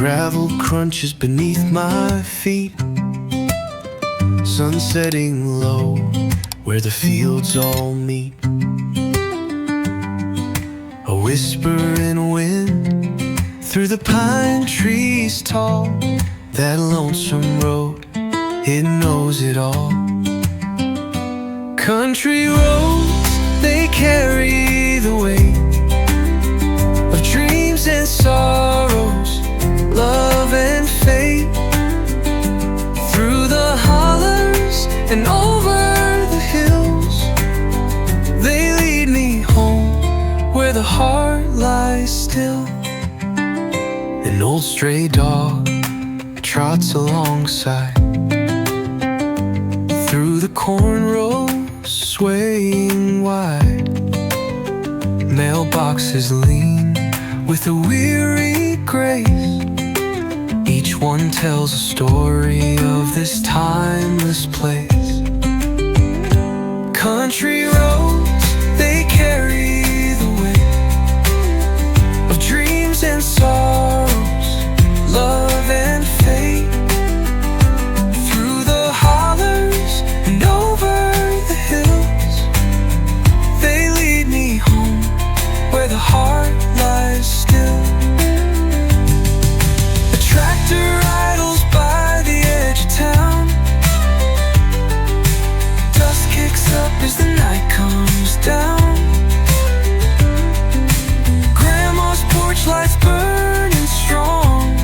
gravel crunches beneath my feet. Sun setting low where the fields all meet. A whispering wind through the pine trees tall. That lonesome road, it knows it all. Country roads, they carry the weight of dreams and sorrows, love and fate. Through the hollers and over the hills, they lead me home where the heart lies still. An old stray dog trots alongside, through the corn rows swaying wide. Mailboxes lean with a weary grace. Each one tells a story of this timeless place. Country roads, they carry the weight of dreams and sorrows, love and fate. Through the hollers and over the hills, they lead me home where the heart lies still. A tractor idles by the edge of town. Dust kicks up as the night comes down. Grandma's porch lights burning strong,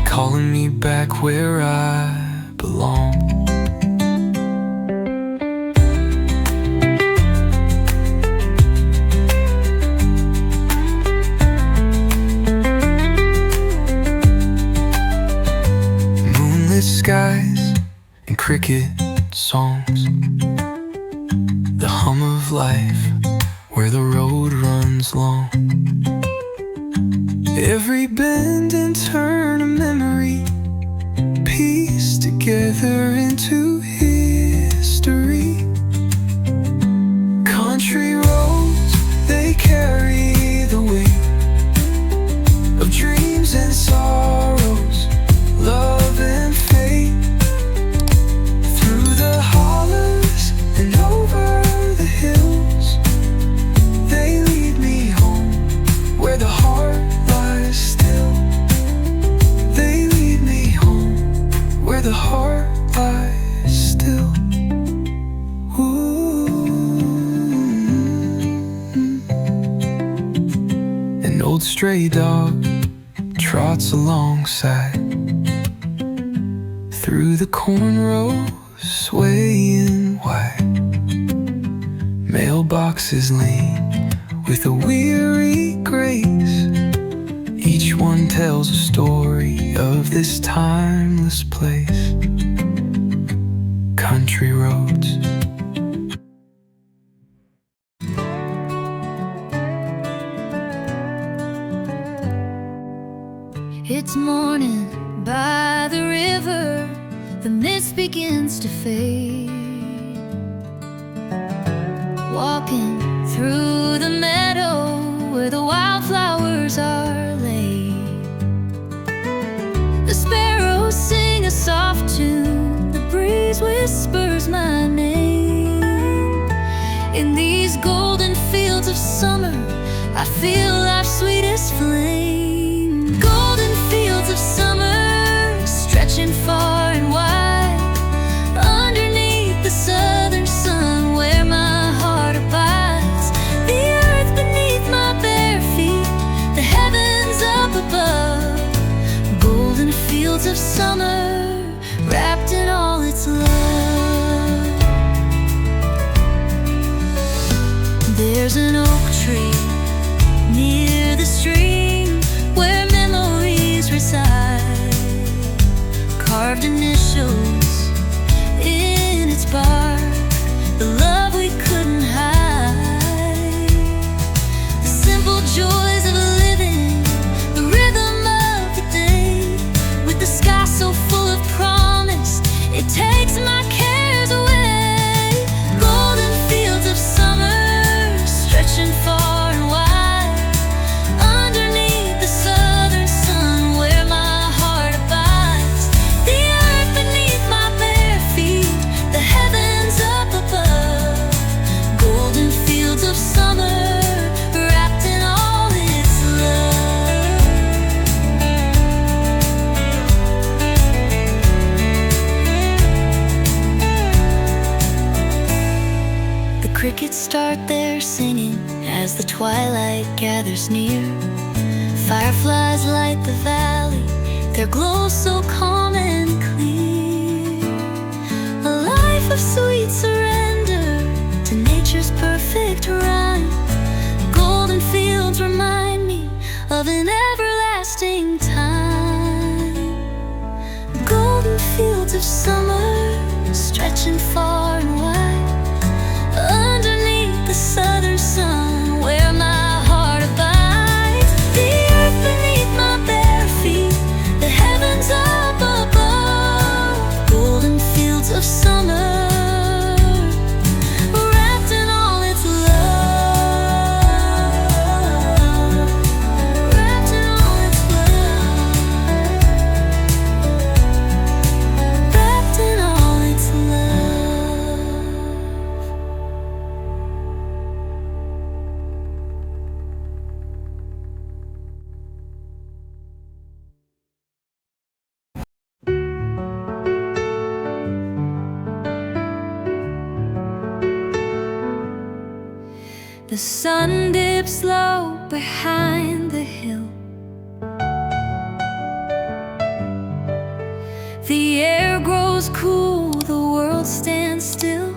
calling me back where I belong. Moonlit skies and cricket songs, the hum of life where the road runs long. Every bend and turn a memory, pieced together into history. Country roads, they carry the weight of dreams and sorrows, love and fate. Through the hollers and over the hills, they lead me home where the heart lies still. They lead me home where the heart lies still. Ooh. An old stray dog trots alongside, through the corn rows swaying wide. Mailboxes lean with a weary grace. Each one tells a story of this timeless place. Country roads. It's morning by the river, the mist begins to fade. Walking through the meadow where the wildflowers are laid. The sparrows sing a soft tune, the breeze whispers my name. In these golden fields of summer, I feel life's sweetest flame. Golden fields of summer, stretching far and wide, underneath the southern sun where my heart abides. The earth beneath my bare feet, the heavens up above. Golden fields of summer, wrapped in all its love. There's an oak tree near the stream where memories reside, carved initials in its bark, the love we couldn't hide. The simple joys of living, the rhythm of the day, with the sky so full of promise, it takes my cares away. Golden fields of summer, stretching far and wide, underneath the sun Crickets start their singing as the twilight gathers near. Fireflies light the valley, their glow so calm and clear. A life of sweet surrender to nature's perfect rhyme. Golden fields remind me of an everlasting time. Golden fields of summer stretching far and wide, underneath the southern sun where my heart abides. The earth beneath my bare feet, the heavens up above. Golden fields of summer wrapped in all its love. Wrapped in all its love. Wrapped in all its love. The sun dips low behind the hill. The air grows cool, the world stands still.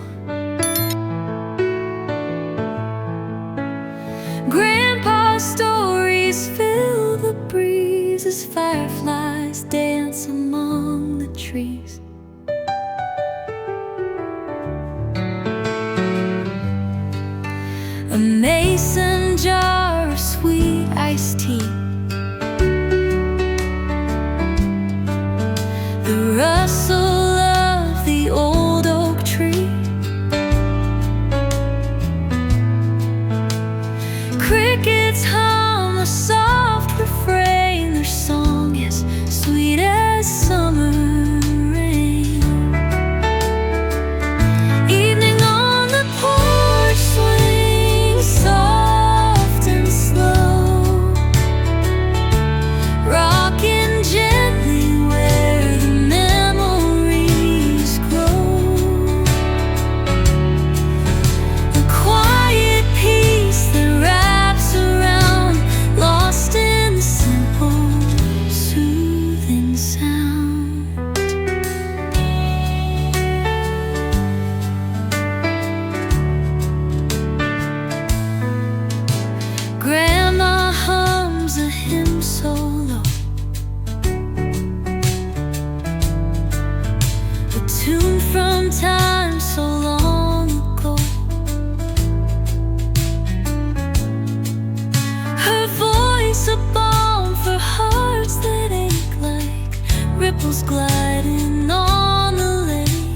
Grandpa's stories fill the breeze as fireflies dance among the trees. A mason jar of sweet iced tea. The rustle of the old oak tree. Crickets hum a soft refrain, their song is sweet as summer rain. Evening on the porch swings soft and slow, rocking gently where the memories grow. A quiet peace that wraps around, lost in the simple, soothing sound. Grandma hums a hymn so low, a tune from time so long ago. Her voice a balm for hearts that ache, like ripples gliding on the lake.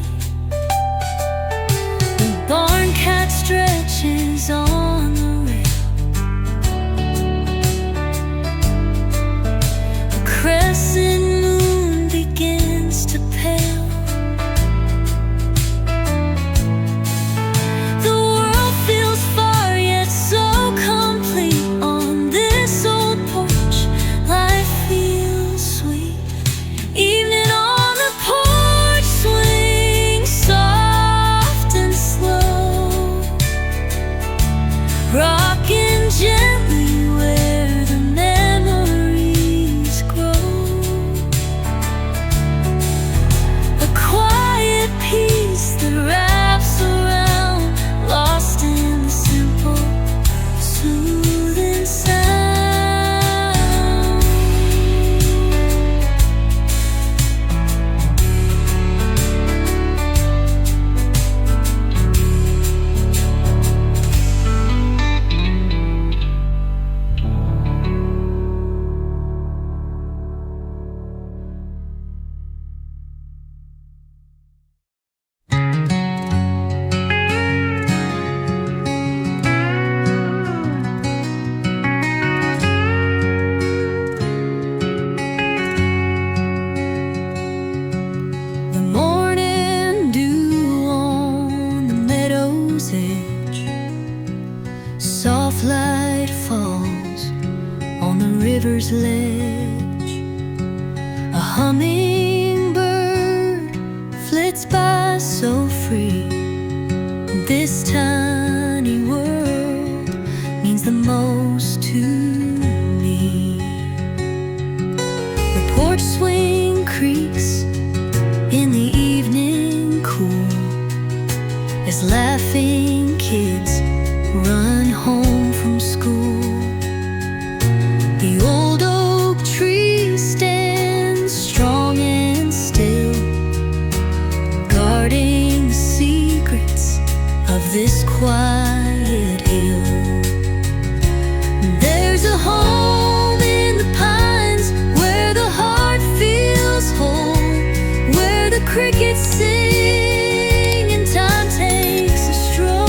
The barn cat stretches on the rail, a crescent moon begins to pale. The world feels far yet so complete on this old porch. Life feels sweet. Evening on the porch swings soft and slow, rocking gently where the memories grow. A quiet peace that wraps around, lost in the simple, soothing sound. The morning dew on the meadow's edge, soft light falls on the river's ledge. A hummingbird flits by so free, this time run home from school. The old oak tree stands strong and still, guarding the secrets of this quiet hill. There's a home in the pines where the heart feels whole, where the crickets sing and time takes a stroll.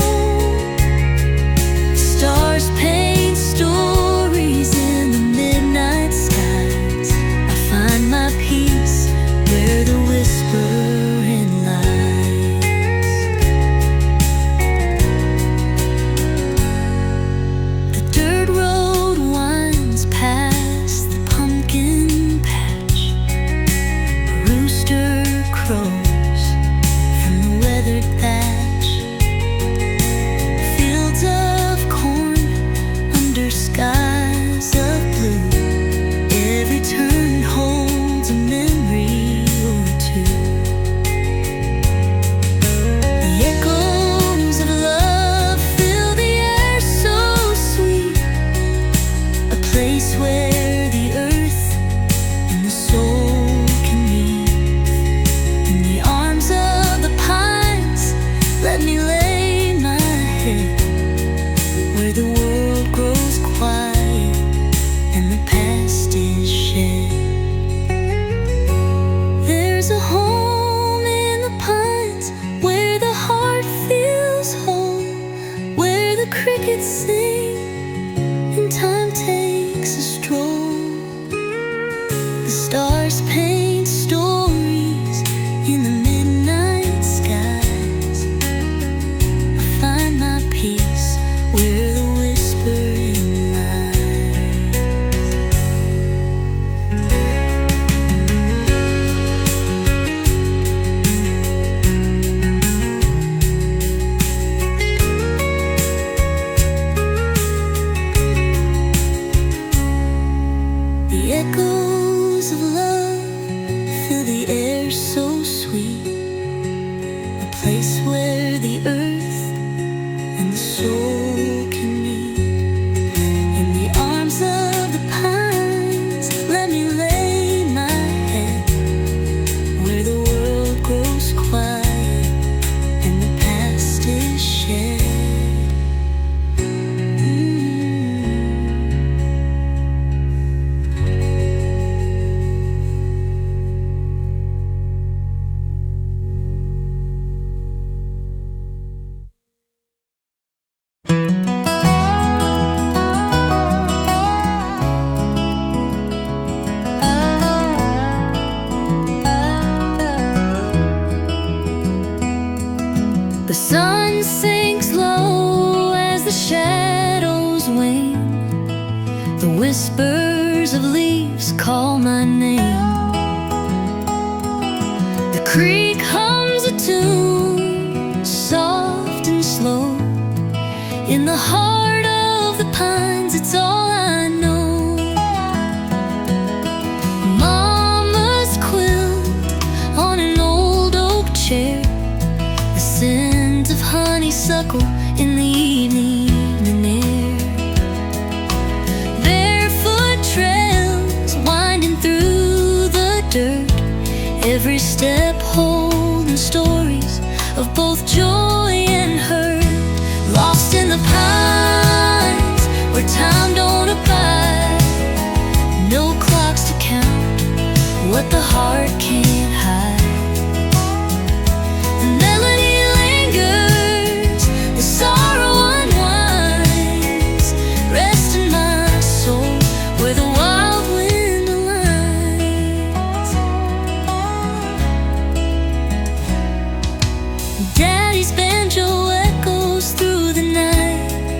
Stars paint stories in the midnight skies. I find my peace where the whispering lies. The dirt road winds past the pumpkin patch. A rooster crows from the weathered thatch. Fields of corn under skies of blue. Every turn holds a memory or two. The echoes of love fill the air so sweet, a place where the earth and the soul can meet. In the arms of the pines, let me lay my head, where the world grows quiet and the past is shed. There's a home in the pines where the heart feels whole, where the crickets sing and time takes a stroll. The stars paint stories in the midnight skies. I find my peace where the whispering lies. The echoes of love fill the air so sweet, a place where the earth and the soul can meet. In the arms of the pines, let me lay my head, where the world grows quiet and the past is shed. The sun sinks low as the shadows wane. The whispers of leaves call my name. The creek hums a tune, soft and slow. In the heart of the pines, it's all I know. Mama's quilt on an old oak chair, the scent of honeysuckle in the evening air. Barefoot trails winding through the dirt, every step holding stories of both joy and hurt. Lost in the pines where time don't abide, no clocks to count what the heart can't hide. The melody lingers, the sorrow unwinds. Rest in my soul where the wild wind aligns. Daddy's banjo echoes through the night.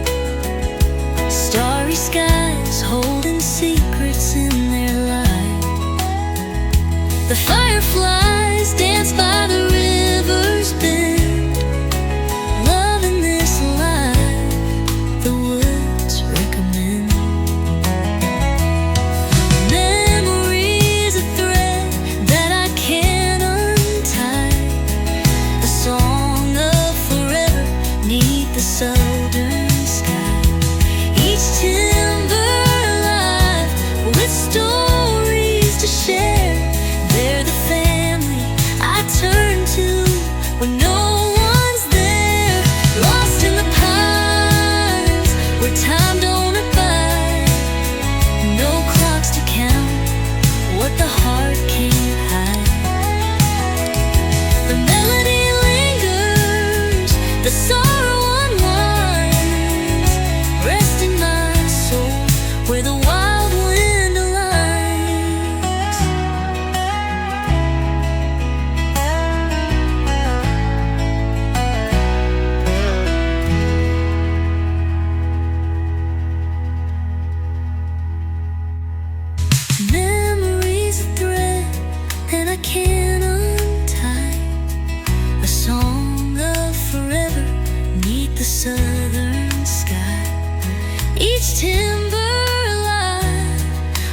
each timberline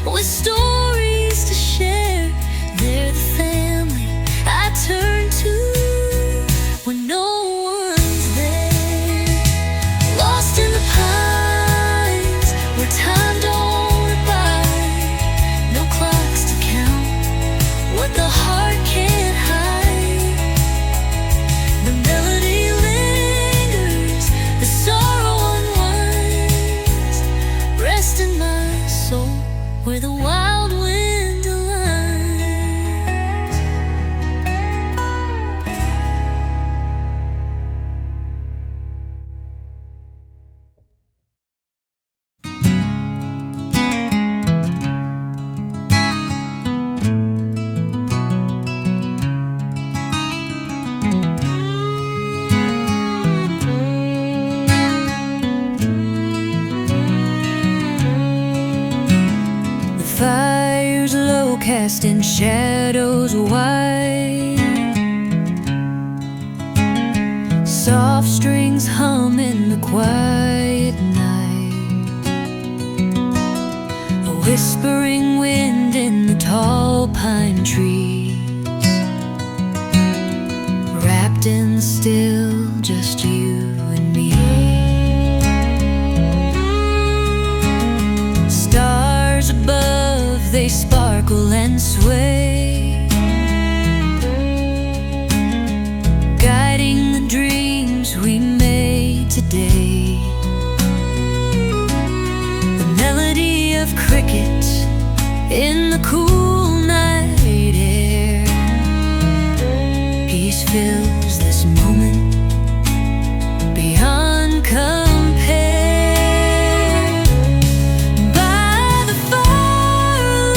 with stories to share. They're the family I turn to when no one's there. Lost in the pines where time don't abide, no clocks to count what the heart can't hide. The melody lingers, the sorrow unwinds. Rest in my soul where the wild wind aligns. The fire's low, casting shadows wide. Soft strings hum in the quiet night. A whispering wind in the tall pine trees, wrapped in still, just you and me. Stars above, they sparkle and sway, guiding the dreams we made today. The melody of crickets in the cool night air. Peace fills this moment beyond compare. By the firelight,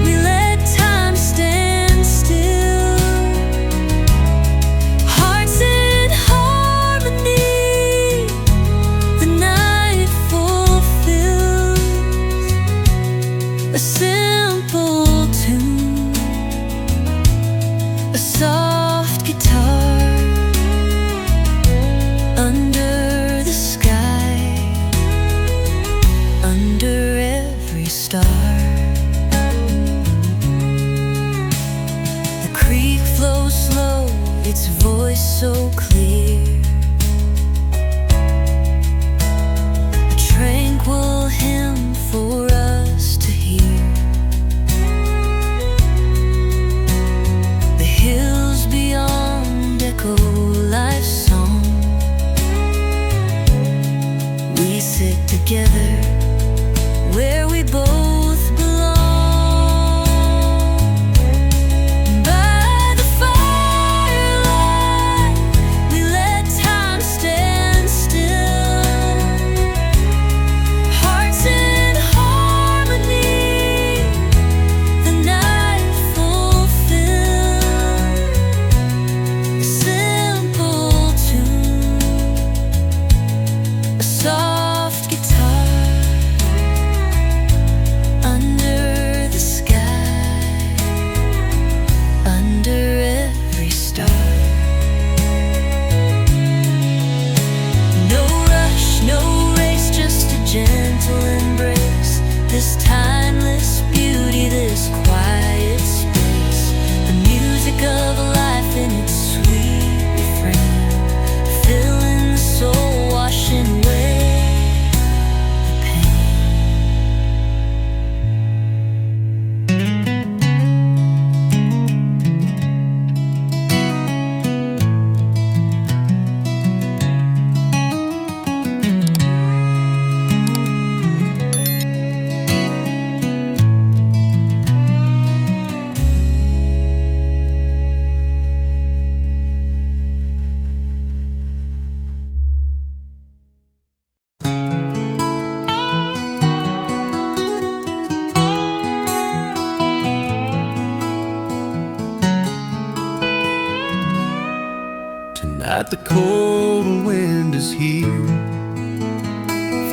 we let time stand still. Hearts in harmony, the night fulfills. A simple tune, a soft guitar under the sky, under every star. The creek flows slow, its voice so clear. A tranquil hymn for us to hear. The hills beyond echo life's song. We sit together where we both belong. By the firelight, we let time stand still. Hearts in harmony, the night fulfills. A simple tune, a soft guitar under the sky, under every star. No rush, no race, just a gentle embrace. This timeless beauty, this quiet space. The music of life in its sweet refrain, filling the soul, washing away the pain. Tonight the cold wind is here.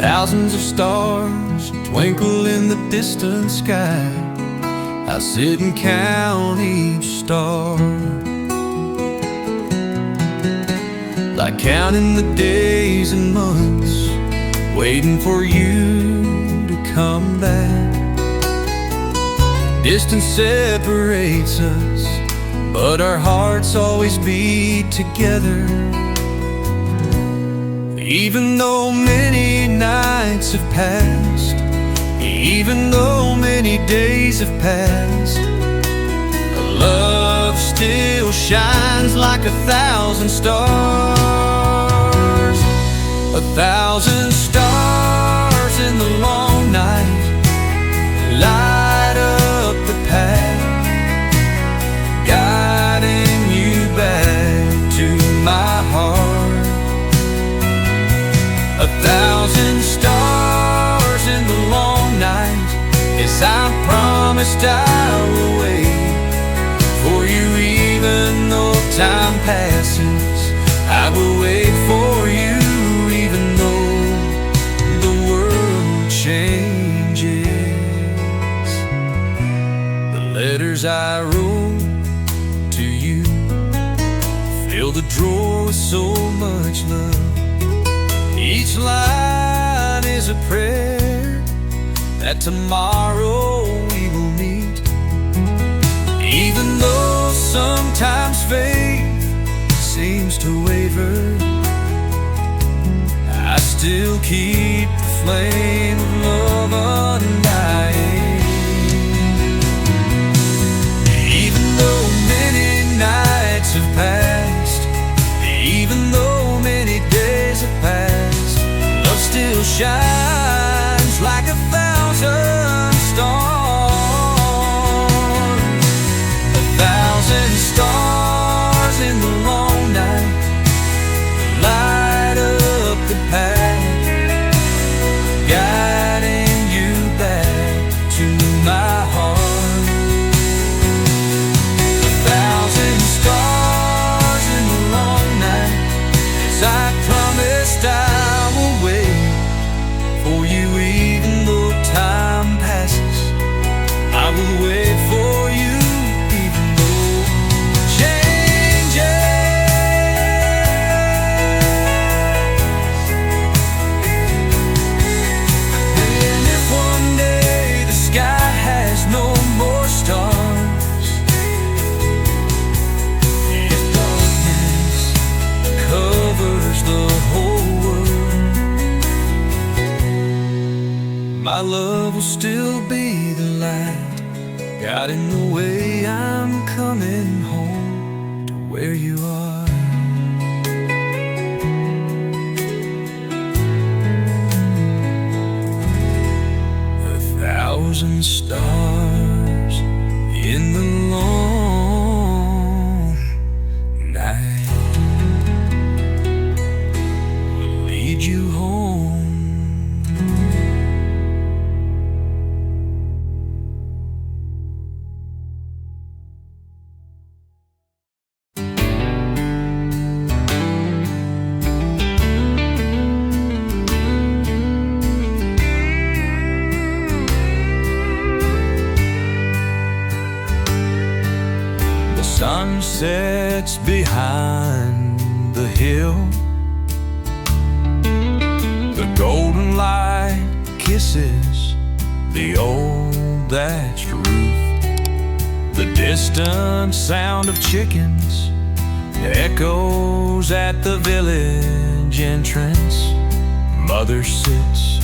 Thousands of stars twinkle in the distant sky. I sit and count each star, like counting the days and months waiting for you to come back. Distance separates us, but our hearts always beat together. Even though many nights have passed, even though many days have passed, love still shines like 1,000 stars. 1,000 stars in the long night light up the path, guiding you back to my heart. 1,000 stars in the long night, as I promised I will wait for you. Even though time passes, I will wait for you. Even though the world changes, the letters I wrote to you fill the drawer with so much love. Each line is a prayer that tomorrow we will meet. Even though sometimes faith seems to waver, I still keep the flame of love undying. Even though many nights have passed, even though many days have passed, love still shines like 1,000 stars. 1,000 stars in the long night light up the path, guiding you back to my heart. 1,000 stars in the long night, as I promised I will wait for you. Even though time passes, I will wait for you. Even though changes, and if one day the sky has no more stars, if darkness covers the whole world, my love will still be the light, guiding the way I'm coming home to where you are. 1,000 stars in the long night will lead you home. Sun sets behind the hill, the golden light kisses the old thatched roof. The distant sound of chickens echoes at the village entrance. Mother sits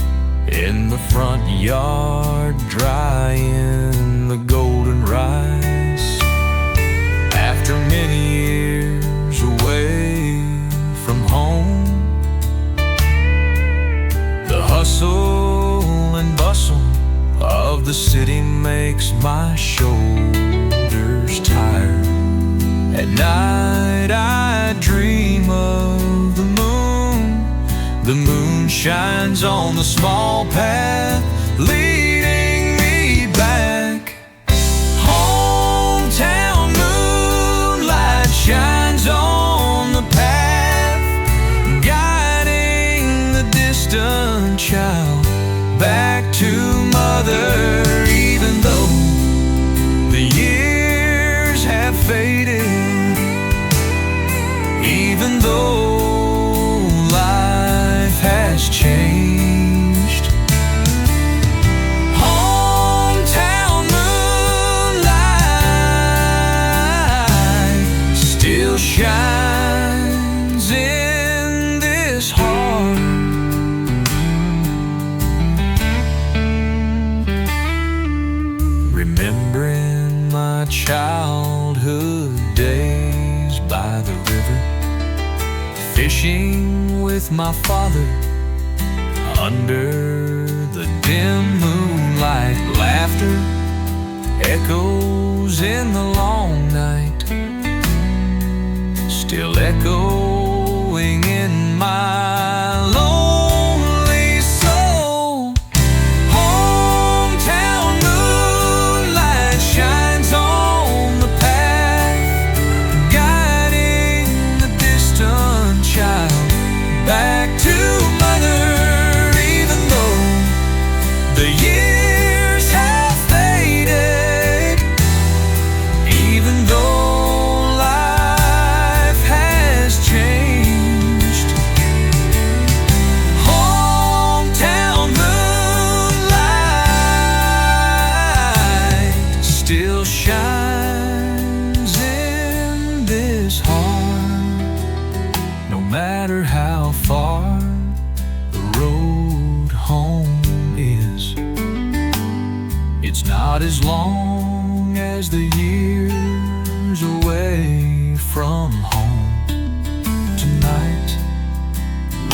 in the front yard drying the golden rice. After many years away from home, the hustle and bustle of the city makes my shoulders tired. At night I dream of the moon. The moon shines on the small path leading me back. Hometown moonlight shines on the path, guiding the distant child back to mother. Even though the years have faded, even though life has changed, with my father under the dim moonlight. Laughter echoes in the long night, still echoing in my lonely soul. Hometown moonlight shines on the path, guiding the distant child back to mother. Even though the years have faded, even though life has changed, hometown moonlight still shines in this heart. No matter how far the road home is, it's not as long as the years away from home. Tonight,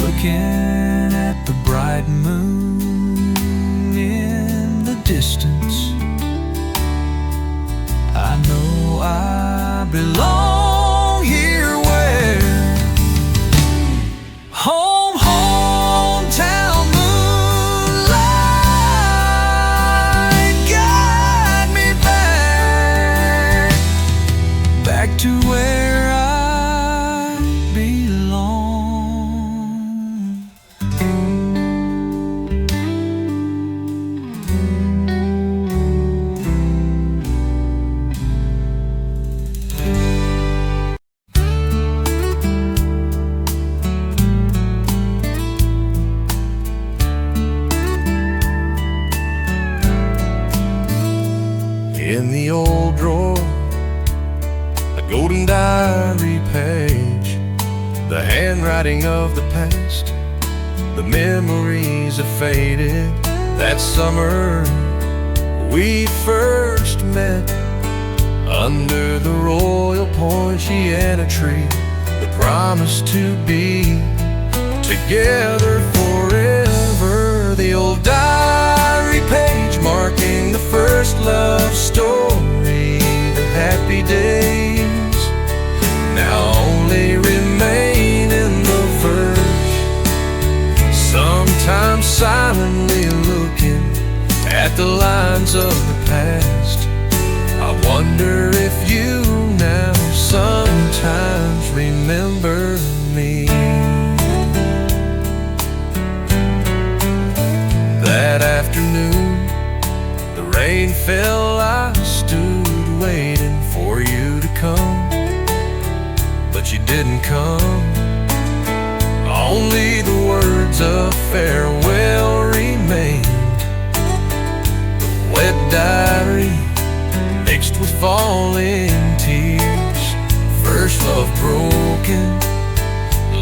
looking at the bright moon in the distance, I know I belong here where hometown moonlight guide me back to where I belong. In the old drawer, a golden diary page, the handwriting of the past, the memories have faded. That summer we first met under the royal Poinciana tree, the promise to be together forever. The old diary page marking the first love story, the happy days now only remain in the verse. Sometimes silently looking at the lines of the past, I wonder if you now sometimes remember me. That afternoon, the rain fell, I stood waiting for you to come, but you didn't come. Only the words of farewell remained, the wet diary mixed with falling tears. First love broken,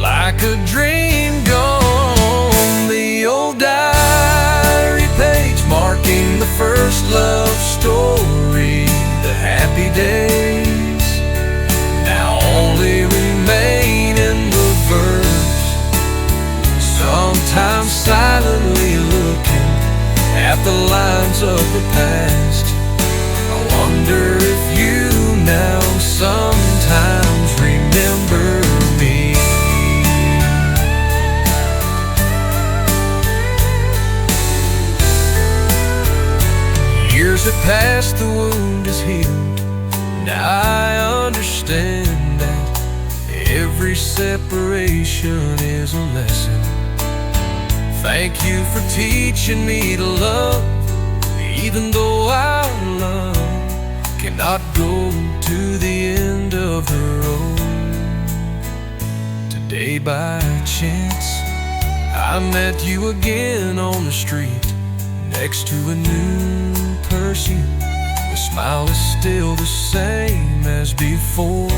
like a dream gone. The old diary page marking the first love story, the happy days now only remain in the verse. Sometimes silently looking at the lines of the past, I wonder if you now sometimes remember me. Years have passed, the wound is healed. Now I understand that every separation is a lesson. Thank you for teaching me to love, even though our love cannot go to the end of the road. Today by chance, I met you again on the street, next to a new person. The smile is still the same as before.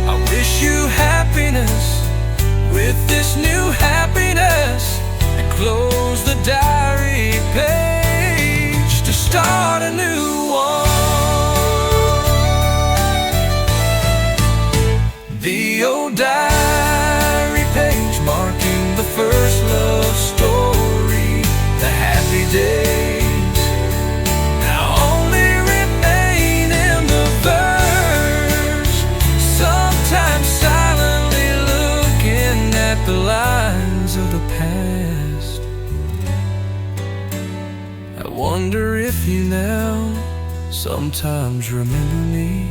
I wish you happiness with this new happiness, and close the diary page to start a new one. The old diary page marking the first wonder if you now sometimes remember me.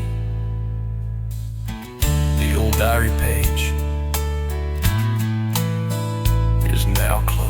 The old diary page is now closed.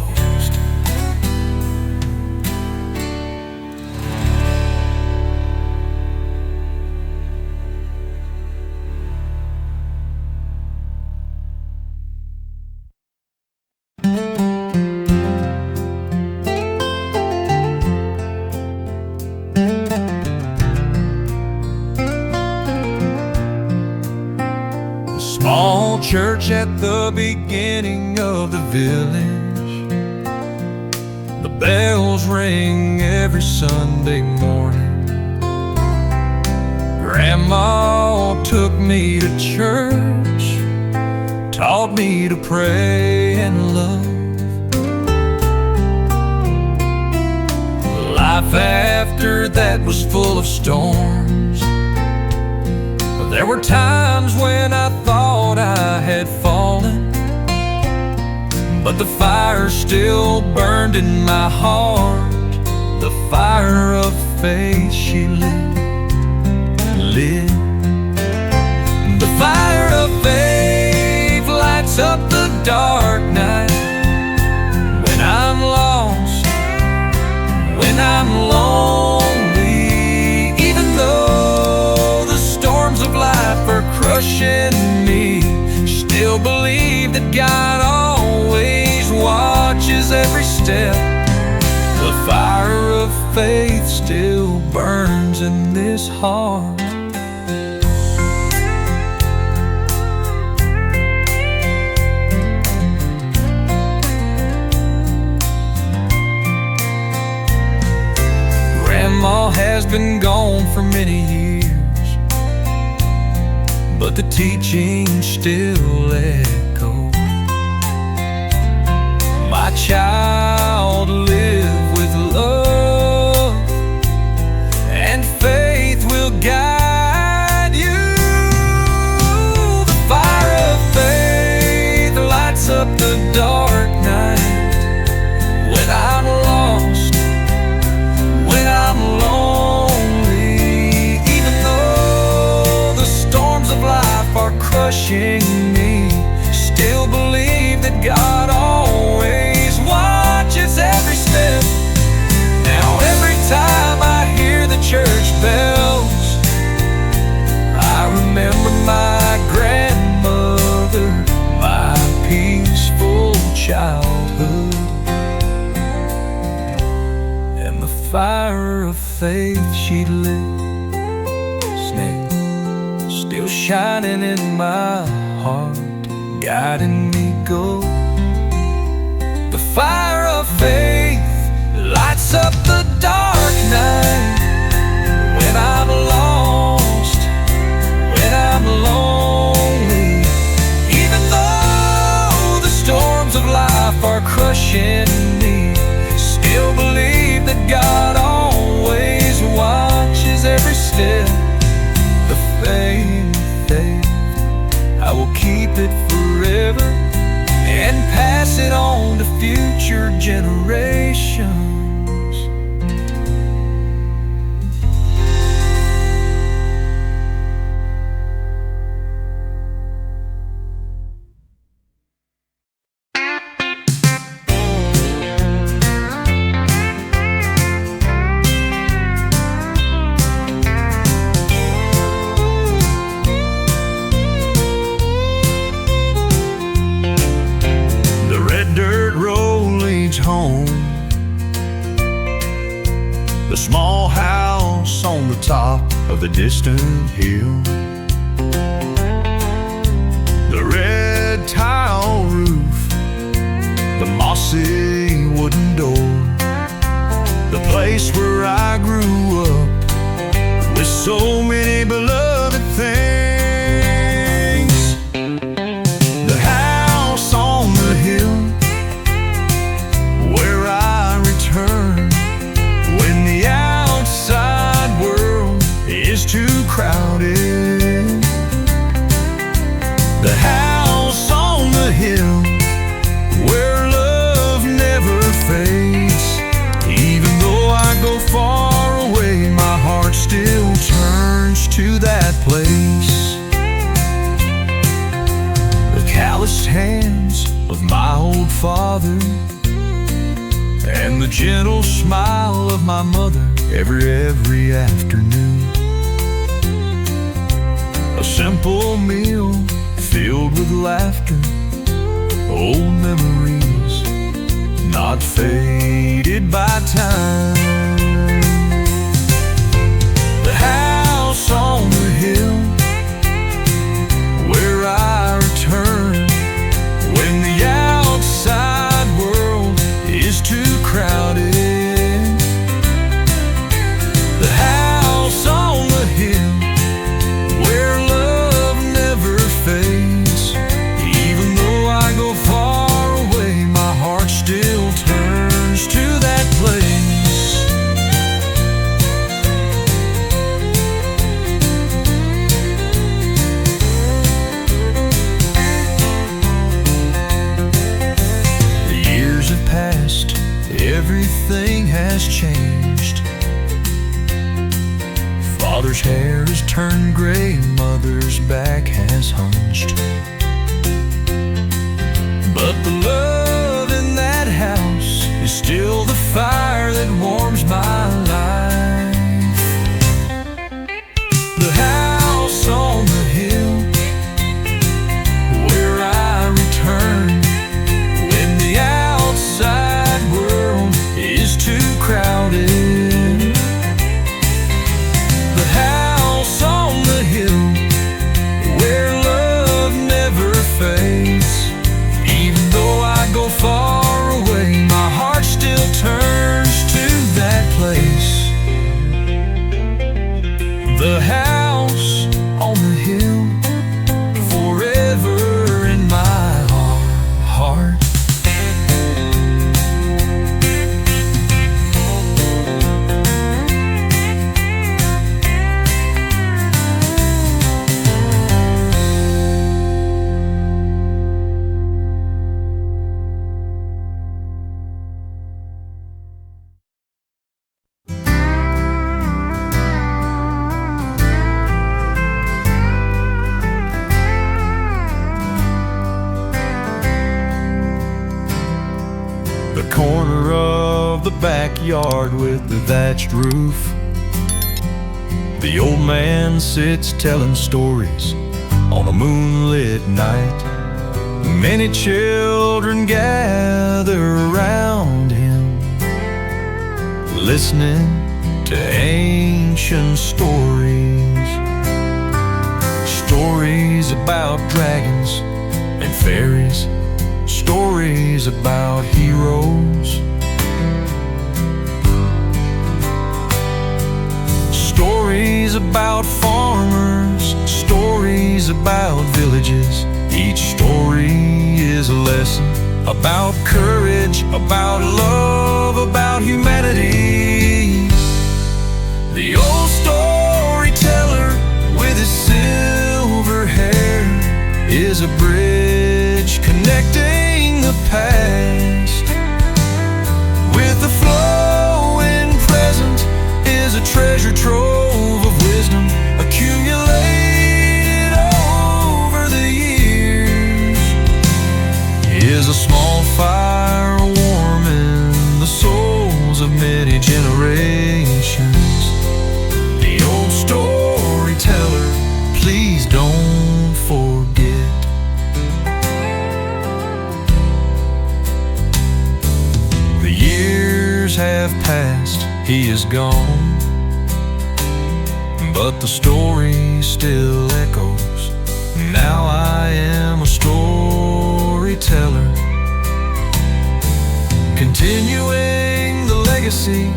Small church at the beginning of the village. The bells ring every Sunday morning. Grandma took me to church, taught me to pray and love. Life after that was full of storms. There were times when I thought I had fallen, but the fire still burned in my heart. The fire of faith she lit. The fire of faith lights up the dark night. When I'm lost, when I'm lonely, even though the storms of life are crushing me, still believe that God always watches every step. The fire of faith still burns in this heart. Grandma has been gone for many years, but the teaching still echoes. My child, live with love, and faith will guide you. The fire of faith lights up the dark night. When I'm lost, when I'm lonely, even though the storms of life are crushing me, still believe that God always watches every step. Now every time I hear the church bells, I remember my grandmother, my peaceful childhood, and the fire of faith she lit, still shining in my heart, guiding me go. The fire of faith lights up the dark night. When I'm lost, when I'm lonely, even though the storms of life are crushing me, still believe that God always watches every step. The faith, I will keep it forever and pass it on to future generations. Home, the small house on the top of the distant hill, the red tile roof, the mossy wooden door, the place where I grew up with so many beloved things. The house on the hill where I return when the outside world is too crowded. The house on the hill where love never the gentle smile of my mother every afternoon. A simple meal filled with laughter, old memories not faded by time. The house on the hill where I return when the outside world is too crowded. The house on the hill where love never fades. Even though I go far away, my heart still turns to that place. The years have passed, everything has changed. Father's hair has turned gray, mother's back has hunched. But the love in that house is still the fire that warms my life. The house on the hill where I return when the outside world is too crowded. The house on the hill where love never fades. Even though I go far away, my heart still turns to that place. The house on the hill, forever in my heart. The corner of the backyard with the thatched roof. The old man sits telling stories on a moonlit night. Many children gather around him, listening to ancient stories. Stories about dragons and fairies, stories about heroes, stories about farmers, stories about villages. Each story is a lesson about courage, about love, about humanity. The old storyteller with his silver hair is a bridge connecting the past with the flowing present, is a treasure trove of wisdom accumulated over the years. Is a small fire warming the souls of many generations. The old storyteller, please don't forget. The years have passed, he is gone, but the story still echoes. Now I am a storyteller, continuing the legacy,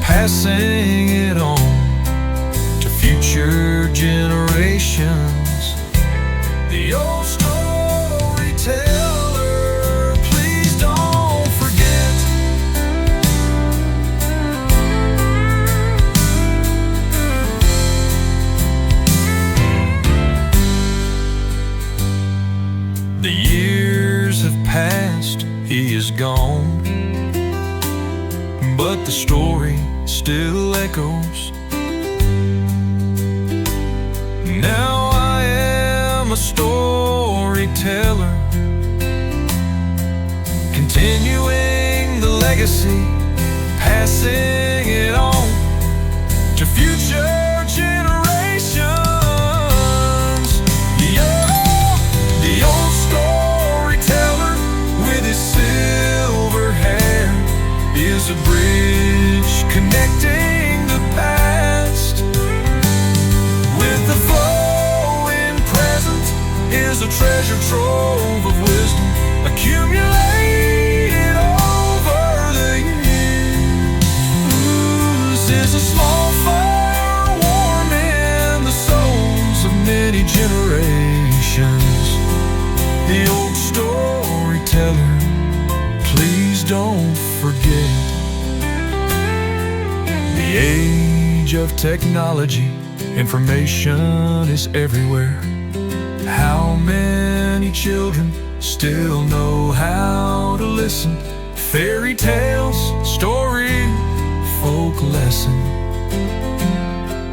passing it on to future generations. The old storyteller, please don't forget. The years have passed, he is gone, but the story still echoes. Now I am a storyteller, continuing the legacy, passing it on to future generations. The old storyteller with his silver hair is a bridge connecting the past with the flowing present. Is a treasure trove of wisdom accumulated over the years. This is a small fire warming the souls of many generations. The old storyteller, please don't forget. The age of technology, information is everywhere. How many children still know how to listen? Fairy tales, story, folk lesson.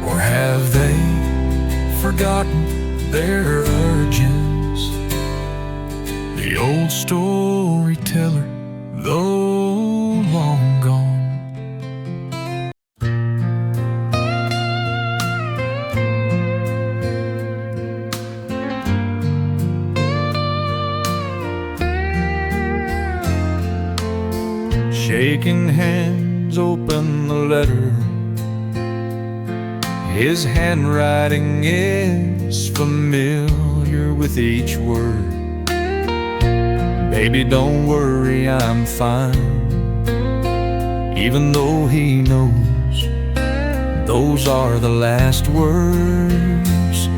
Or have they forgotten their urgings? The old storyteller, though long gone. Shaking hands, open the letter. His handwriting is familiar with each word. Baby, don't worry, I'm fine. Even though he knows those are the last words.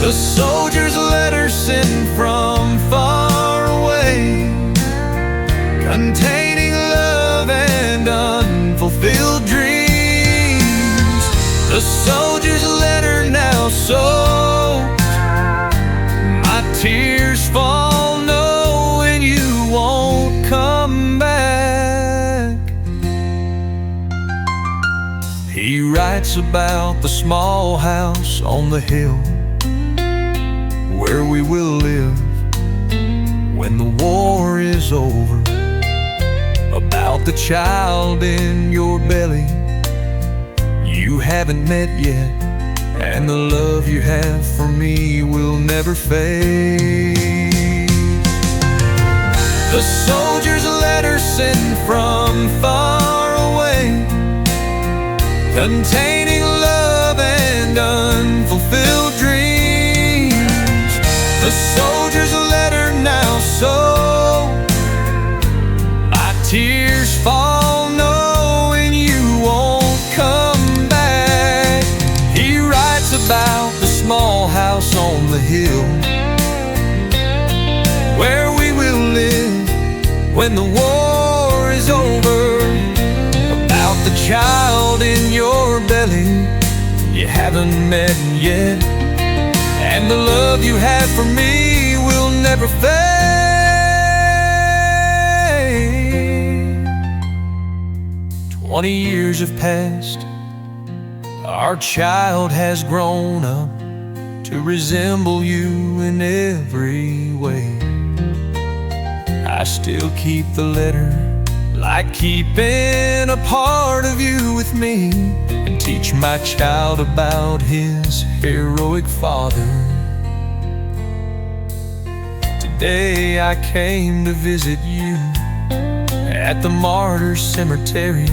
The soldier's letter sent from far away, containing love and unfulfilled dreams. The soldier's letter now soaked, my tears fall knowing you won't come back. He writes about the small house on the hill where we will live when the war is over. About the child in your belly you haven't met yet, and the love you have for me will never fade. The soldier's letter sent from far away, containing love and unfulfilled dreams. The soldier's letter now soaked, tears fall knowing you won't come back. He writes about the small house on the hill where we will live when the war is over. About the child in your belly you haven't met yet, and the love you have for me will never fade. 20 years have passed, our child has grown up to resemble you in every way. I still keep the letter, like keeping a part of you with me, and teach my child about his heroic father. Today I came to visit you at the Martyrs Cemetery,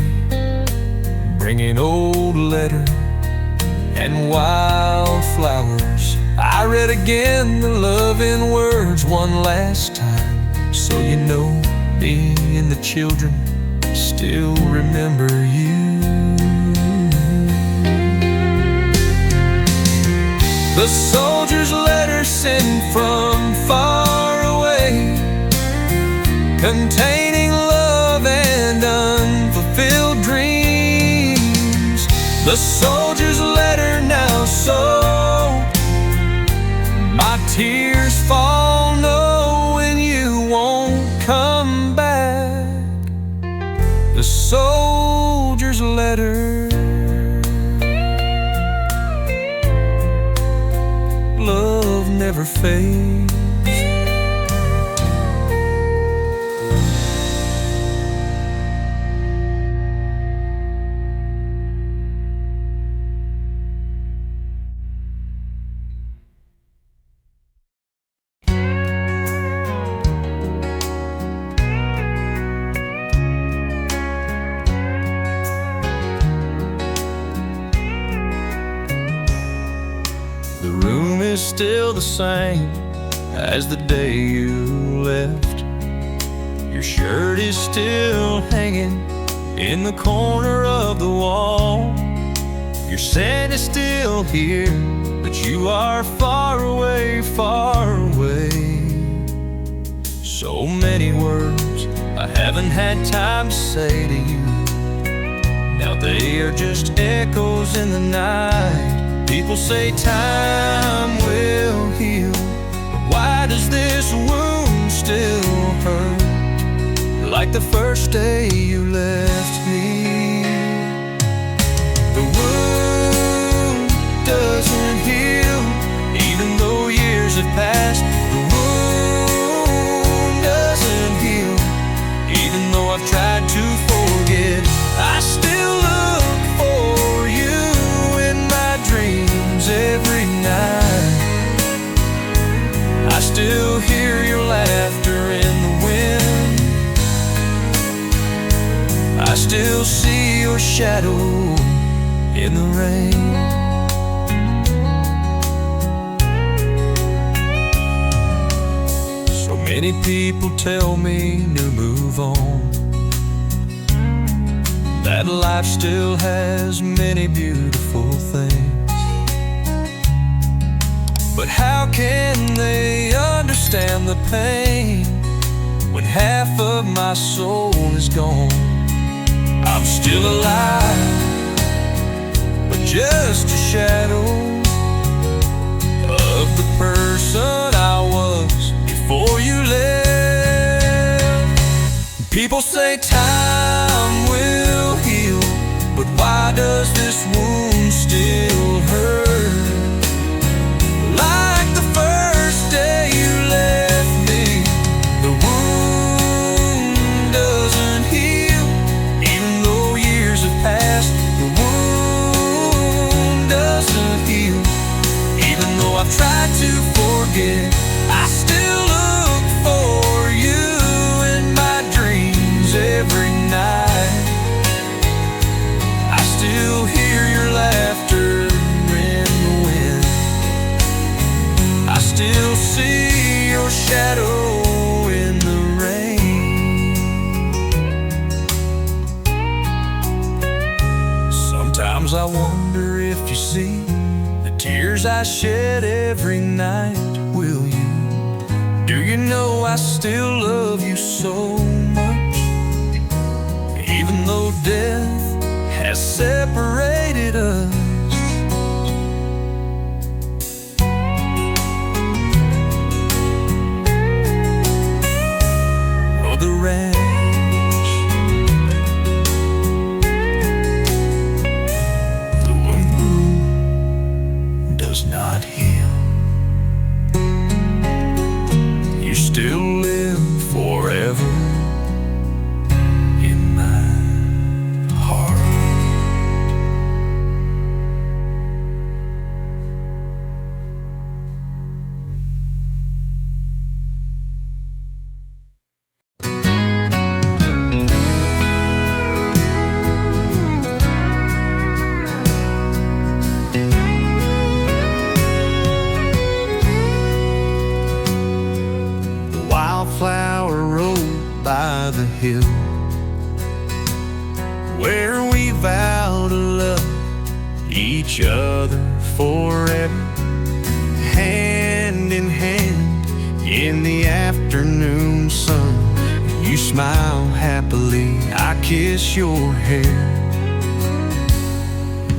bringing old letter and wildflowers. I read again the loving words one last time, so you know me and the children still remember you. The soldier's letter sent from far away, containing love and unfulfilled dreams. The soldier's letter now soaked, my tears fall knowing you won't come back. The soldier's letter, love never fades. still the same as the day you left. Your shirt is still hanging in the corner of the wall. Your scent is still here, but you are far away, far away. So many words I haven't had time to say to you. Now they are just echoes in the night. People say time will heal, but why does this wound still hurt like the first day you left me? The wound doesn't heal, even though years have passed. The wound doesn't heal, even though I've tried to forget. I still look for you in my dreams every night. I still hear your laughter in the wind. I still see your shadow in the rain. So many people tell me to move on, that life still has many beautiful things. But how can they understand the pain when half of my soul is gone? I'm still alive, but just a shadow of the person I was before you left. People say time will heal, but why does this wound still hurt like the first day you left me? The wound doesn't heal, even though years have passed. The wound doesn't heal, even though I've tried to forget. I still look for you in my dreams every night. I still hear your laughter in the wind. I still see your shadow in the rain. Sometimes I wonder if you see the tears I shed every night. Will you? Do you know I still love you so much, even though death has separated us? Oh, the ranch, the wound does not heal. You still live forever in my heart. The Wildflower Road by the hill, where we vow to love each other forever, hand in hand in the afternoon sun. You smile happily, I kiss your hair.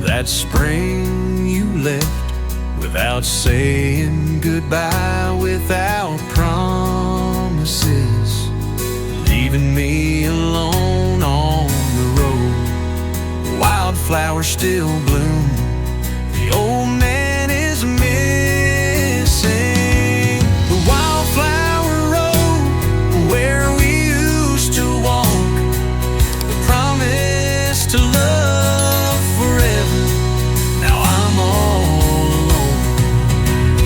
That spring you left without saying goodbye, without promises, leaving me alone on the road. Wildflowers still bloom, the old man is missing. The wildflower road where we used to walk, the promise to love forever. Now I'm all alone.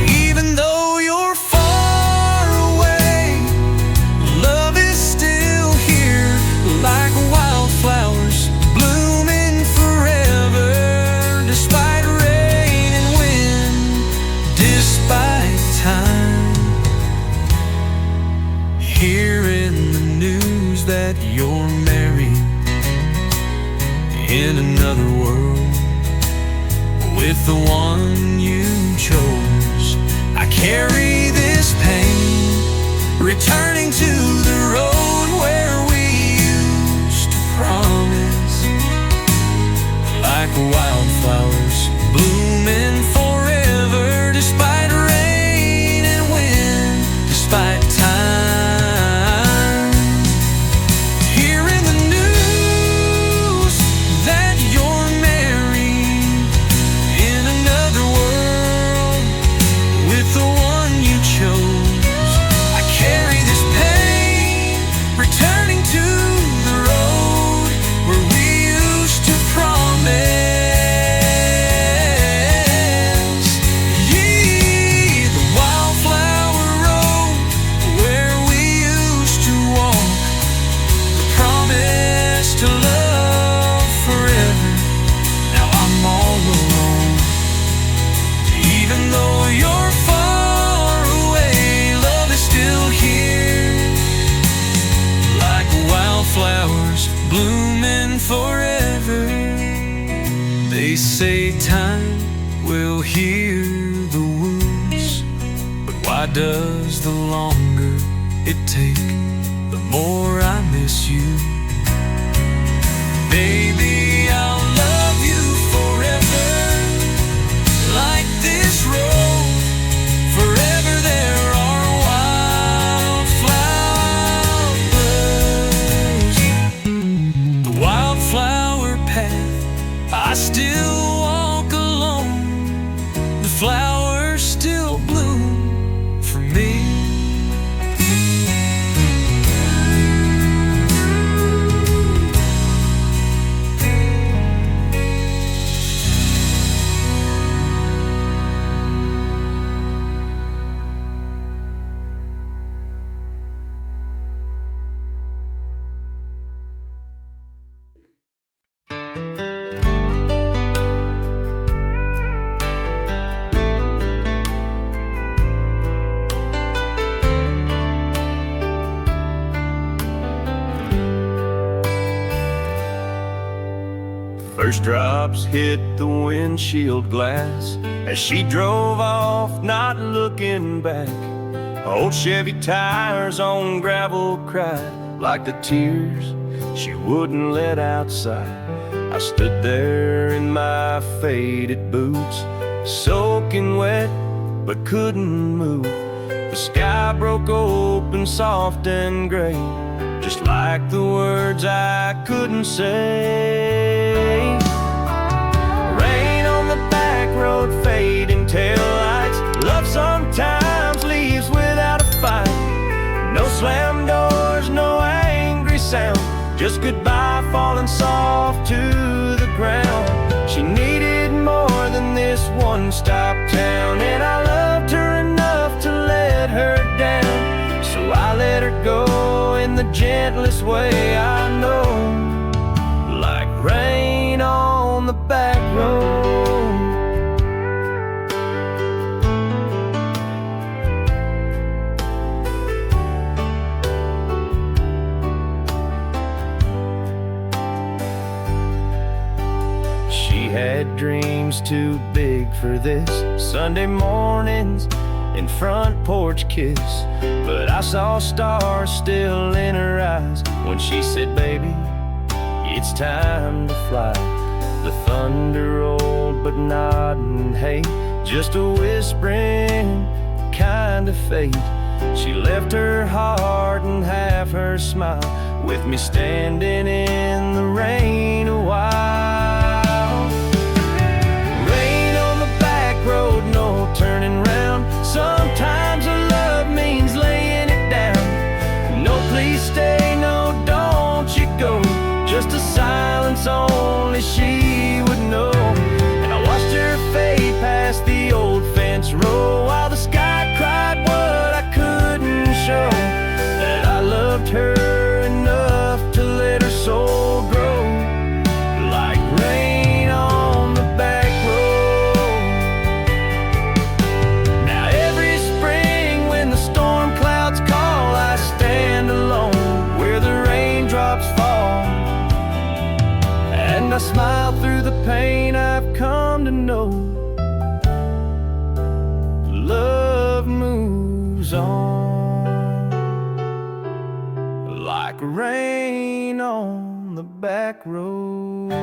Even though you're far away, love is still here, like wildflowers blooming forever. another world with the one you chose. I carry this pain, returning to the road where we used to promise, like wildflowers blooming forever, despite rain and wind, despite time. Hearing the news that you're married in another world with the one you chose. I carry this pain, returning to the road where we used to promise. Yeah, the Wildflower Road where we used to walk, the promise to love forever. Now I'm all alone. Even though you're far away, love is still here, like wildflowers blooming forever. They say time will heal the wounds, but why does the longer it take, the more I miss you? Baby, I'll love you forever, like this road. Forever there are wildflowers. The wildflower path I still walk alone. The flowers still bloom for me. First drops hit the windshield glass as she drove off, not looking back. Old Chevy tires on gravel cried like the tears she wouldn't let outside. I stood there in my faded boots, soaking wet but couldn't move. The sky broke open soft and gray, just like the words I couldn't say. Rain on the back road, fading taillights. Love sometimes leaves without a fight. No slam doors, no angry sound, just goodbye falling soft to the ground. She needed more than this one-stop town, and I loved her enough to let her down. So I let her go in the gentlest way I know, like rain on the back road. She had dreams too big for this, Sunday mornings and front porch kiss, but I saw stars still in her eyes when she said, baby, it's time to fly. The thunder rolled but not in hate, just a whispering kind of fate. She left her heart and half her smile with me standing in the rain a while. Rain on the back road, no turning round. Sometimes a love means laying it down. No, please stay, no, don't you go. Just a silence only she would know. And I watched her fade past the old fence row while the sky cried what I couldn't show, that I loved her enough to let her soul grow, like rain on the back road. Now every spring when the storm clouds call, I stand alone where the raindrops fall, and I smile through the pain. I've come to know love moves on like rain on the back road.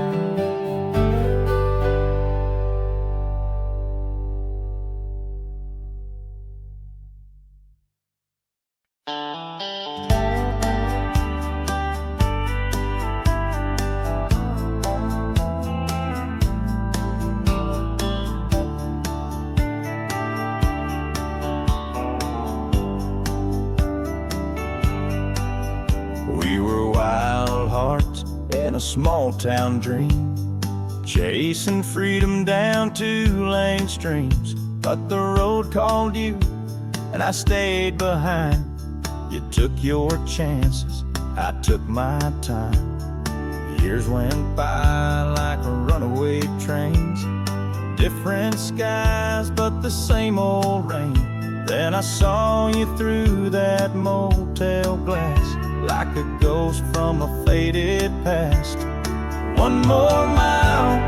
We were wild hearts in a small town dream, chasing freedom down 2-lane streams. But the road called you and I stayed behind. You took your chances, I took my time. Years went by like runaway trains, different skies but the same old rain. Then I saw you through that motel glass, like a ghost from a faded past. One more mile,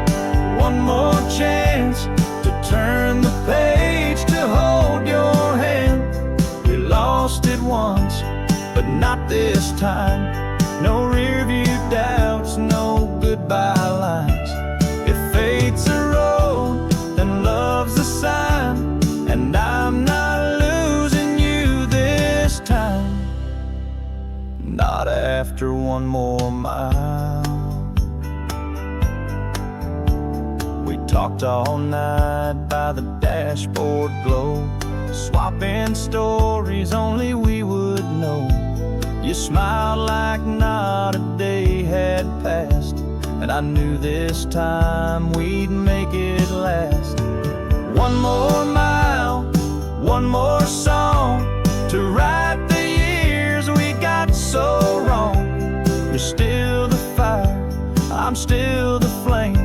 one more chance to turn the page, to hold your hand. We lost it once, but not this time. No rearview doubts, no goodbye lines. If fate's a road, then love's a sign, and I'm not losing you this time. Not after one more mile. We talked all night by the dashboard glow, swapping stories only we would know. You smiled like not a day had passed, and I knew this time we'd make it last. One more mile, one more song to right the years we got so wrong. You're still the fire, I'm still the flame,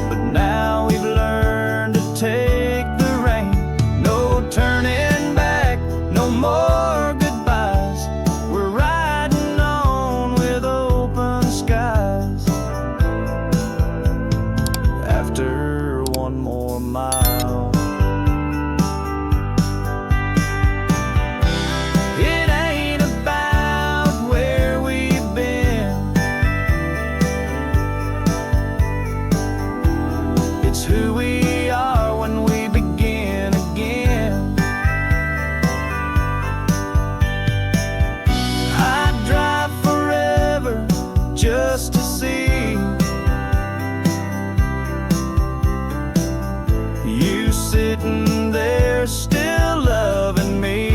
but now we've learned to take the rein. No turning back, no more goodbyes. We're riding on with open skies. After one more mile, it ain't about where we've been, it's who we are when we begin again. I'd drive forever just to see you sitting there still loving me.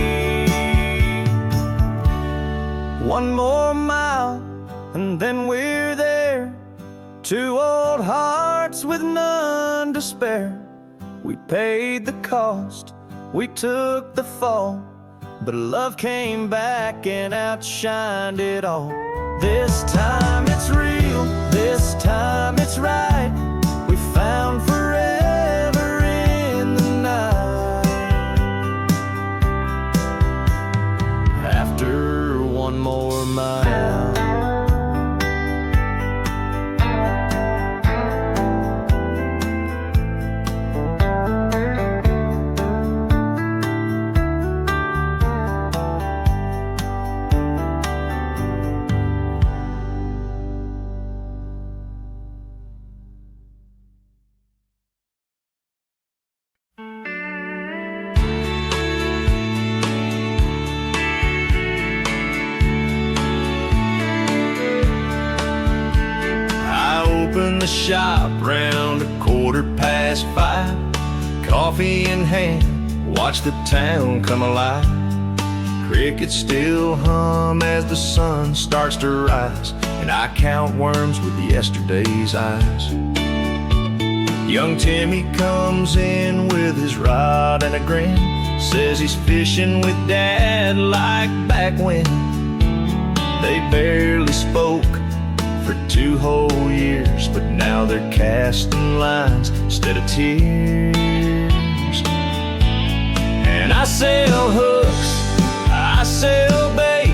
One more mile and then we're there, 2 old hearts with none to spare. We paid the cost, we took the fall, but love came back and outshined it all. This time it's real, this time it's right. We found forever in the night. After one more mile. Open the shop round 5:15, coffee in hand, watch the town come alive. Crickets still hum as the sun starts to rise, and I count worms with yesterday's eyes. Young Timmy comes in with his rod and a grin, says he's fishing with Dad like back when. They barely spoke for 2 whole years, but now they're casting lines instead of tears. And I sell hooks, I sell bait,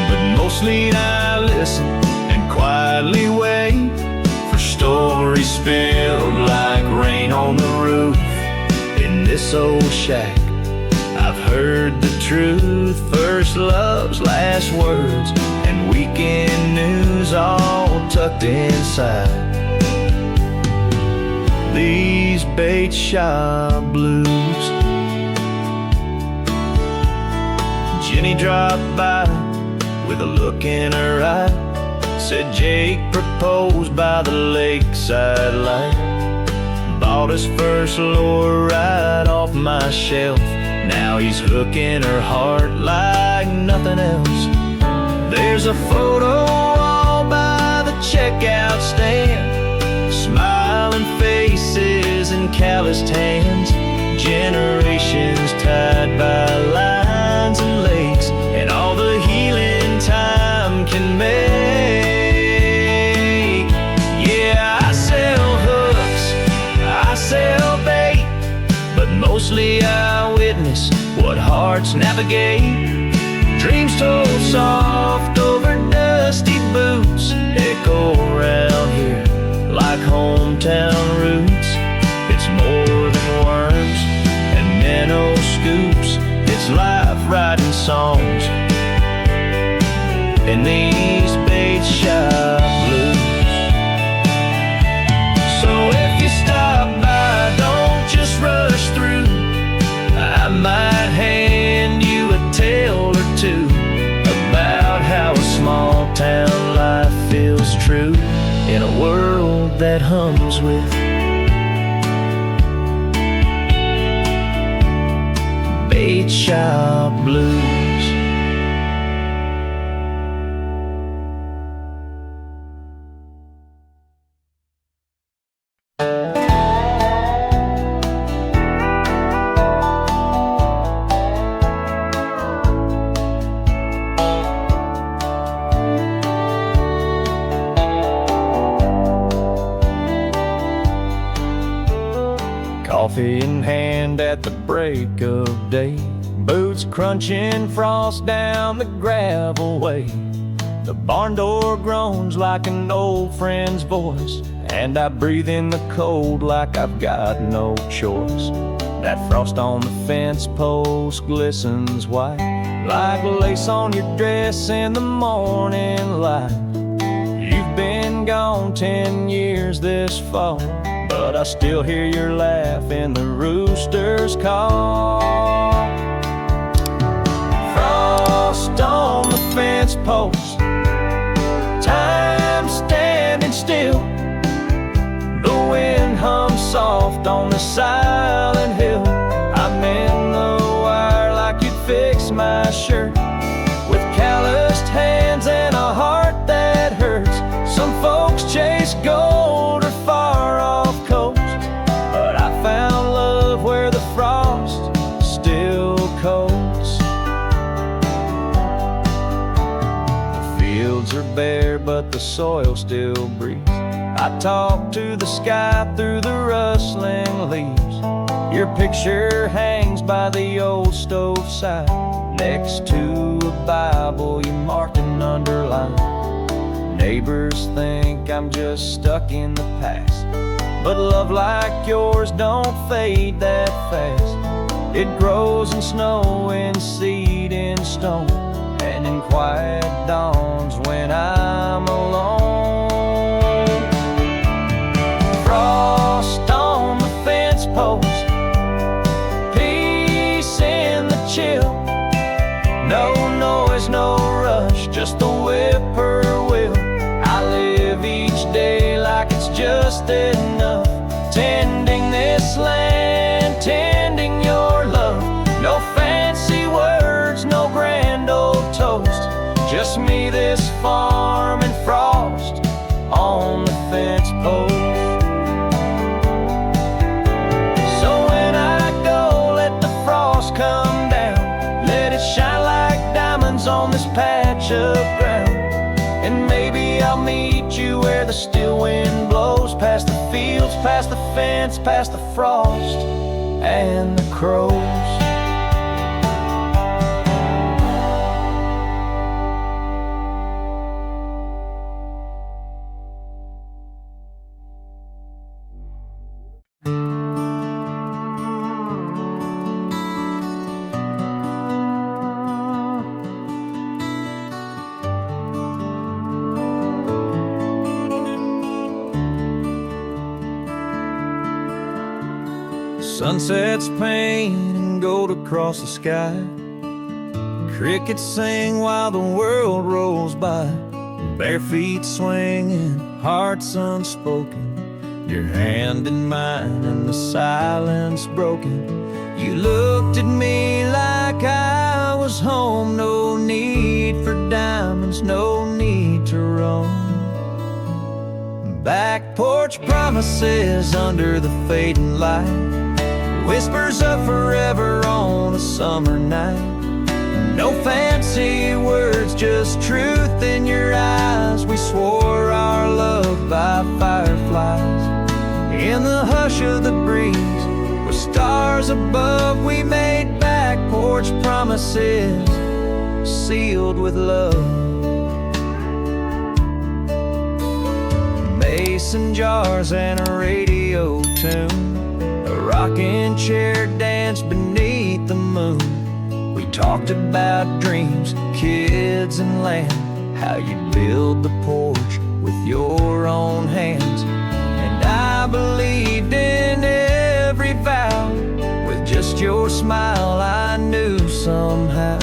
but mostly I listen and quietly wait for stories this old shack. I've heard the truth, first love's last words, and weekend news all tucked inside these bait shop blues. Jenny dropped by with a look in her eye, said Jake proposed by the lakeside light. Bought his first lure right off my shelf. Now he's hooking her heart like nothing else. There's a photo all by the checkout stand, smiling faces and calloused hands, generations tied by lines and lakes, and all the healing time can make. Yeah, I sell hooks, I sell bait, but mostly I witness what hearts navigate. Dreams told soft over dusty boots echo around here like hometown roots. It's more than worms and minnow scoops, it's life writing songs in these bait shop blues. So if you stop by, don't just rush through. I might hand you a tale or two about how a small town life feels true in a world that hums with bait shop blues. Coffee in hand at the break of day, boots crunching frost down the gravel way. The barn door groans like an old friend's voice, and I breathe in the cold like I've got no choice. That frost on the fence post glistens white, like lace on your dress in the morning light. You've been gone 10 years this fall, but I still hear your laugh in the rooster's call. Frost on the fence post, time standing still. The wind hums soft on the silent hill. I'm in the wire like you'd fix my shirt, with calloused hands and a heart that hurts. Some folks chase gold or far off coast, but I found love where the frost still coats. The fields are bare, but the soil still breathes. I talk to the sky through the rustling leaves. Your picture hangs by the old stove side, next to a Bible you marked and underlined. Neighbors think I'm just stuck in the past, but love like yours don't fade that fast. It grows in snow and seed in stone, and in quiet dawns when I'm alone. Frost on the fence post, peace in the chill. No noise, no rush, just the whippoorwill. I live each day like it's just enough, tending this land, tending your love. No fancy words, no grand old toast, just me, this farm, and frost on the fence post. So when I go, let the frost come down, let it shine like diamonds on this patch of ground. And maybe I'll meet you where the still wind blows, past the fields, past the fence, past the frost and the crows. Sunsets paint and gold across the sky. Crickets sing while the world rolls by. Bare feet swinging, hearts unspoken. Your hand in mine and the silence broken. You looked at me like I was home. No need for diamonds, no need to roam. Back porch promises under the fading light. Whispers of forever on a summer night. No fancy words, just truth in your eyes. We swore our love by fireflies. In the hush of the breeze, with stars above, we made back porch promises sealed with love. Mason jars and a radio tune, a rocking chair danced beneath the moon. We talked about dreams, kids and land, how you'd build the porch with your own hands. And I believed in every vow. With just your smile I knew somehow.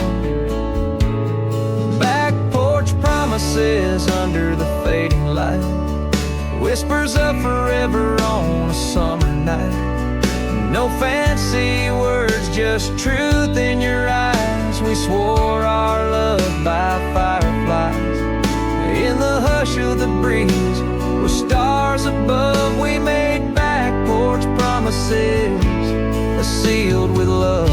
Back porch promises under the fading light. Whispers of forever on a summer night. No fancy words, just truth in your eyes. We swore our love by fireflies. In the hush of the breeze, with stars above, we made back porch promises sealed with love.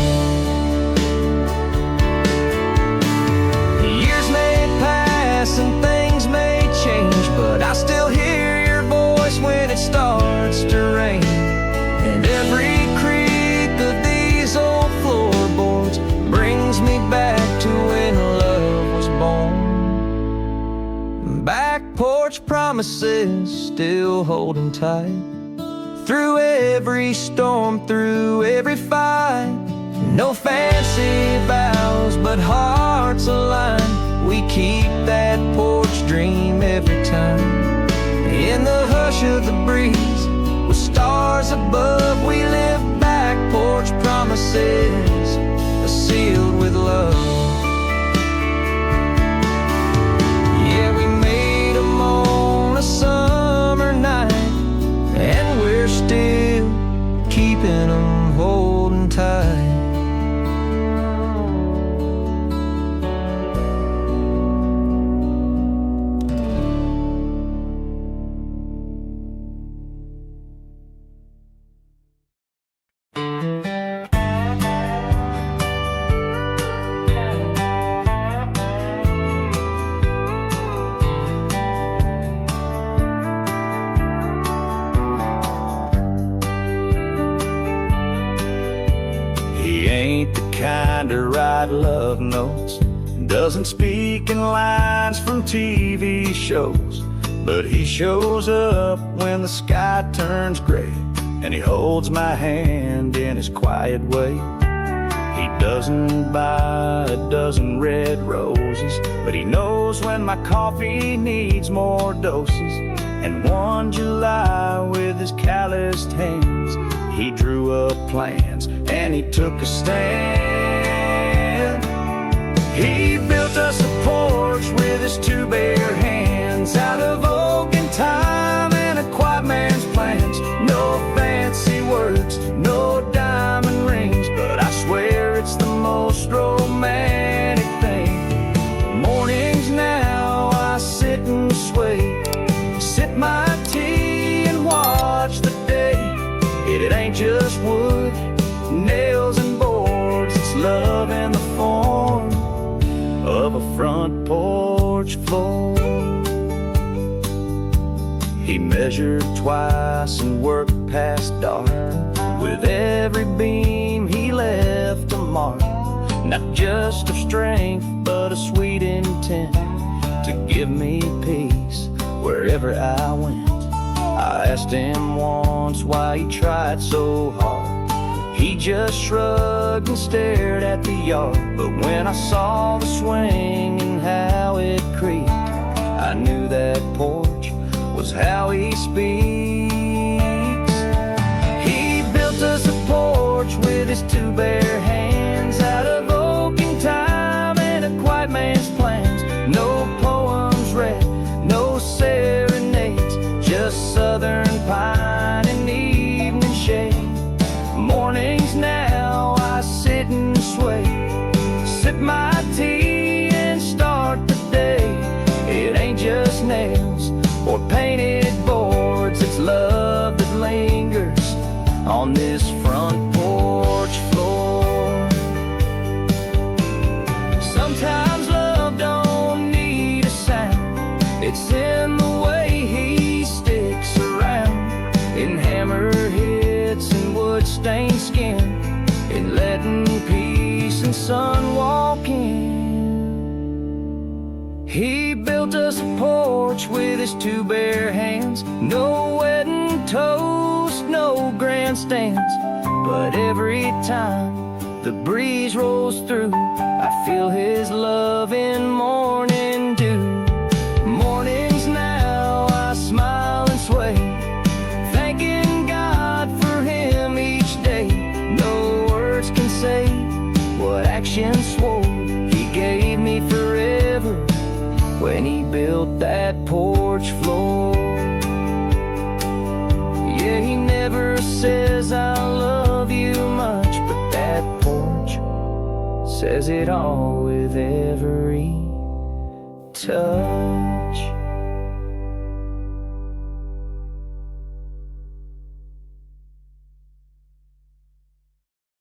Years may pass and things may change, but I still hear your voice when it starts to rain. And every creak of these old floorboards brings me back to when love was born. Back porch promises still holding tight. Through every storm, through every fight. No fancy vows, but hearts aligned. We keep that porch dream every time. In the hush of the breeze, with stars above, we live back porch promises sealed with love. Yeah, we made them on a summer night, and we're still keeping them holding tight. Kind to write love notes, doesn't speak in lines from TV shows, but he shows up when the sky turns gray, and he holds my hand in his quiet way. He doesn't buy a dozen red roses, but he knows when my coffee needs more doses. And one July, with his calloused hands, he drew up plans and he took a stand. He built us a porch with his two bare hands, out of oak and time and a quiet man's plans. No fancy words, no diamond rings, but I swear it's the most romantic thing. Mornings now I sit and sway, sip my tea and watch the day. It ain't just wood, nails and boards, it's love in the form of a front porch floor. He measured twice and worked past dark. With every beam he left a mark, not just of strength but a sweet intent to give me peace wherever I went. I asked him once why he tried so hard. He just shrugged and stared at the yard. But when I saw the swing and how it creaked, I knew that porch was how he speaks. He built us a porch his two bare hands out of oak and time and a quiet man's plans. No poems read, no serenades, just southern pine and evening shade. Mornings now I sit and sway, sip my tea and start the day. It ain't just nails or painted boards, it's love that lingers on this front porch floor. Sometimes love don't need a sound, it's in the way he sticks around, in hammer hits and wood-stained skin, in letting peace and sun walk in. He built us a porch with his two bare hands, no wedding toast, no grandstands, but every time the breeze rolls through, I feel his love in morning dew. Mornings now I smile and sway, thanking God for him each day. No words can say what actions swore he gave me forever when he built that porch floor. Yeah, he never says I love you much, but that porch says it all with every touch.